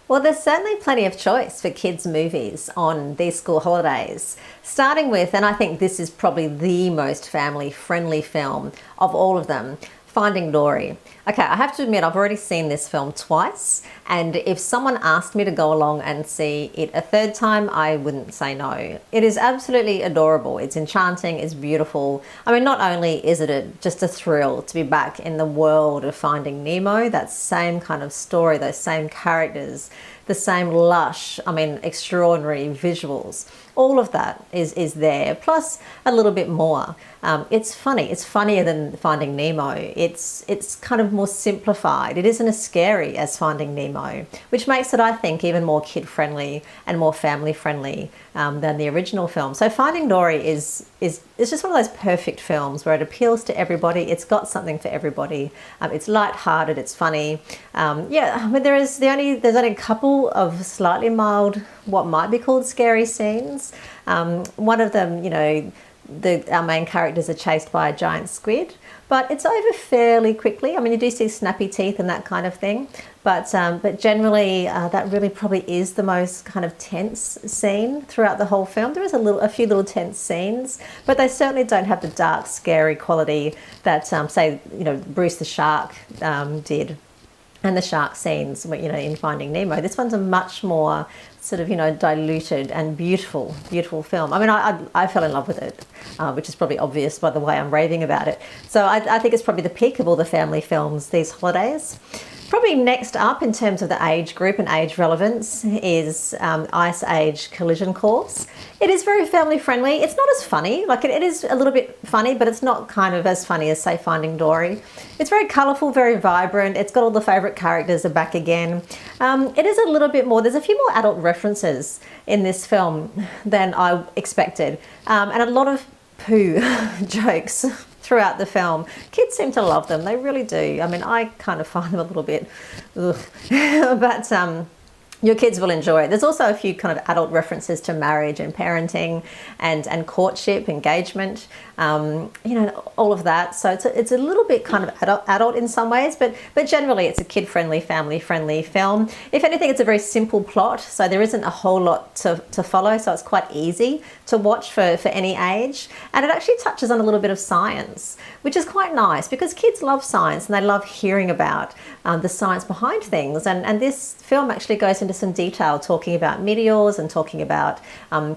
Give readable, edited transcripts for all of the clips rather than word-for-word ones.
Well, there's certainly plenty of choice for kids' movies on these school holidays. Starting with, and I think this is probably the most family-friendly film of all of them, Finding Dory. Okay, I have to admit I've already seen this film twice, and if someone asked me to go along and see it a third time, I wouldn't say no. It is absolutely adorable. It's enchanting, it's beautiful. I mean, not only is it just a thrill to be back in the world of Finding Nemo, that same kind of story, those same characters, the same lush, I mean, extraordinary visuals. All of that is there, plus a little bit more. It's funny. It's funnier than Finding Nemo. It's kind of more simplified. It isn't as scary as Finding Nemo, which makes it, I think, even more kid-friendly and more family-friendly than the original film. So Finding Dory is just one of those perfect films where it appeals to everybody. It's got something for everybody. It's light-hearted. It's funny. Yeah, I mean, there's only a couple of slightly mild, what might be called scary scenes. One of them, you know, our main characters are chased by a giant squid, but it's over fairly quickly. I mean, you do see snappy teeth and that kind of thing, but generally that really probably is the most kind of tense scene throughout the whole film. There is a few little tense scenes, but they certainly don't have the dark, scary quality that say, you know, Bruce the Shark did. And the shark scenes, you know, in Finding Nemo. This one's a much more sort of, you know, diluted and beautiful film. I mean, I fell in love with it, which is probably obvious by the way I'm raving about it. So I think it's probably the peak of all the family films these holidays. Probably next up in terms of the age group and age relevance is Ice Age Collision Course. It is very family friendly. It's not as funny, like it is a little bit funny, but it's not kind of as funny as, say, Finding Dory. It's very colourful, very vibrant. It's got all the favourite characters are back again. It is a little bit more, there's a few more adult references in this film than I expected, and a lot of poo jokes throughout the film. Kids seem to love them. They really do. I mean, I kind of find them a little bit ugh. But your kids will enjoy it. There's also a few kind of adult references to marriage and parenting and courtship, engagement, you know, all of that. So it's a little bit kind of adult in some ways, but generally it's a kid-friendly, family-friendly film. If anything, it's a very simple plot, so there isn't a whole lot to follow, so it's quite easy to watch for any age. And it actually touches on a little bit of science, which is quite nice because kids love science and they love hearing about the science behind things. And this film actually goes into some detail talking about meteors and talking about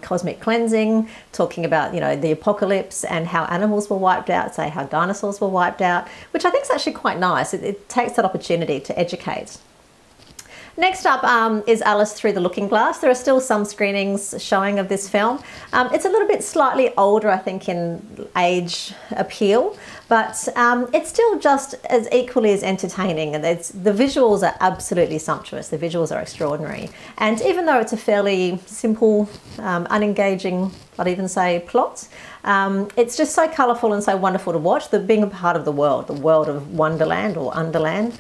cosmic cleansing, talking about, you know, the apocalypse and how animals were wiped out, say how dinosaurs were wiped out, which I think is actually quite nice. It takes that opportunity to educate. Next up is Alice Through the Looking Glass. There are still some screenings showing of this film. It's a little bit slightly older, I think, in age appeal, but it's still just as equally as entertaining. And the visuals are absolutely sumptuous. The visuals are extraordinary. And even though it's a fairly simple, unengaging, I'd even say, plot, it's just so colourful and so wonderful to watch. Being a part of the world of Wonderland or Underland,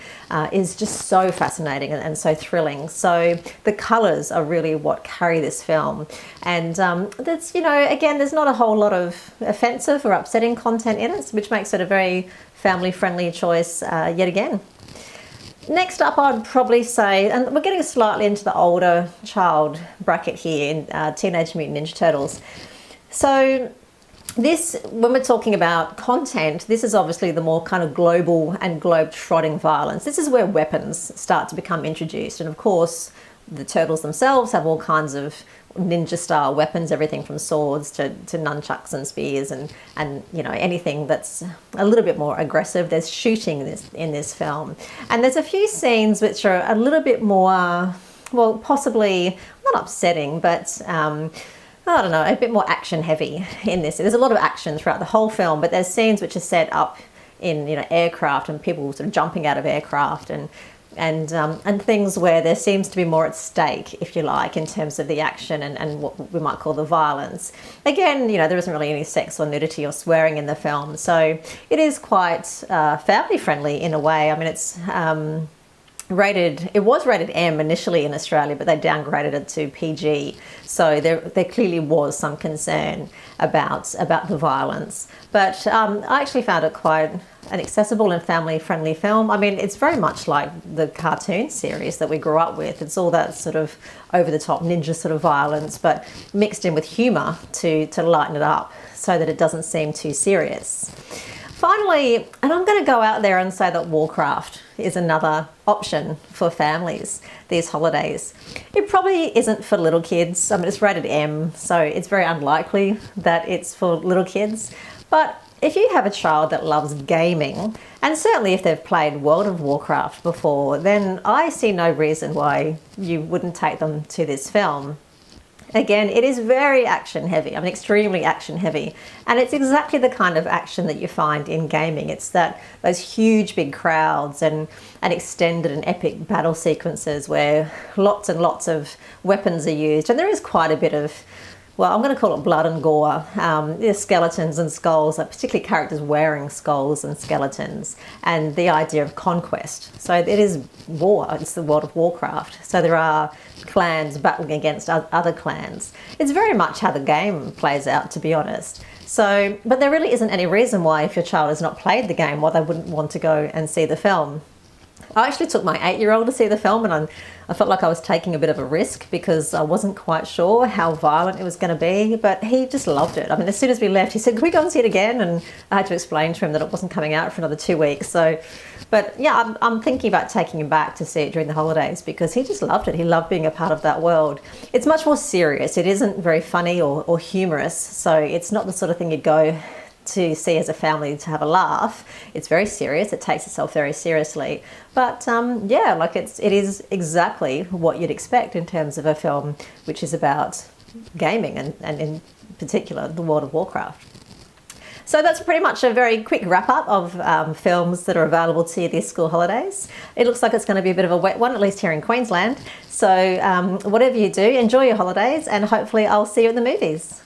is just so fascinating and so thrilling. So the colours are really what carry this film. And that's, you know, again, there's not a whole lot of offensive or upsetting content in it, which makes it a very family-friendly choice yet again. Next up, I'd probably say, and we're getting slightly into the older child bracket here in Teenage Mutant Ninja Turtles. So this, when we're talking about content, this is obviously the more kind of global and globe-trotting violence. This is where weapons start to become introduced. And of course, the turtles themselves have all kinds of ninja-style weapons, everything from swords to nunchucks and spears and you know, anything that's a little bit more aggressive. There's shooting in this film. And there's a few scenes which are a little bit more, well, possibly not upsetting, but I don't know, a bit more action heavy in this. There's a lot of action throughout the whole film, but there's scenes which are set up in, you know, aircraft and people sort of jumping out of aircraft and things where there seems to be more at stake, if you like, in terms of the action and what we might call the violence. Again, you know, there isn't really any sex or nudity or swearing in the film, so it is quite family friendly in a way. I mean, it's it was rated M initially in Australia, but they downgraded it to PG. So there clearly was some concern about the violence. But I actually found it quite an accessible and family-friendly film. I mean, it's very much like the cartoon series that we grew up with. It's all that sort of over-the-top ninja sort of violence, but mixed in with humour to lighten it up so that it doesn't seem too serious. Finally, and I'm going to go out there and say that Warcraft is another option for families these holidays. It probably isn't for little kids. I mean, it's rated M, so it's very unlikely that it's for little kids. But if you have a child that loves gaming, and certainly if they've played World of Warcraft before, then I see no reason why you wouldn't take them to this film. Again, it is very action heavy, I mean extremely action heavy, and it's exactly the kind of action that you find in gaming. It's those huge big crowds and extended and epic battle sequences where lots and lots of weapons are used, and there is quite a bit of, well, I'm going to call it blood and gore. There's skeletons and skulls, particularly characters wearing skulls and skeletons, and the idea of conquest. So it is war, it's the World of Warcraft. So there are clans battling against other clans. It's very much how the game plays out, to be honest. So, but there really isn't any reason why, if your child has not played the game, why they wouldn't want to go and see the film. I actually took my 8-year-old to see the film, and I felt like I was taking a bit of a risk because I wasn't quite sure how violent it was going to be, but he just loved it. I mean, as soon as we left, he said, "Can we go and see it again?" And I had to explain to him that it wasn't coming out for another 2 weeks. So, but yeah, I'm thinking about taking him back to see it during the holidays because he just loved it. He loved being a part of that world. It's much more serious. It isn't very funny or humorous, so it's not the sort of thing you'd go to see as a family to have a laugh. It's very serious. It takes itself very seriously. But yeah, like it is exactly what you'd expect in terms of a film which is about gaming and in particular the World of Warcraft. So that's pretty much a very quick wrap up of films that are available to you this school holidays. It looks like it's going to be a bit of a wet one, at least here in Queensland. So whatever you do, enjoy your holidays, and hopefully I'll see you at the movies.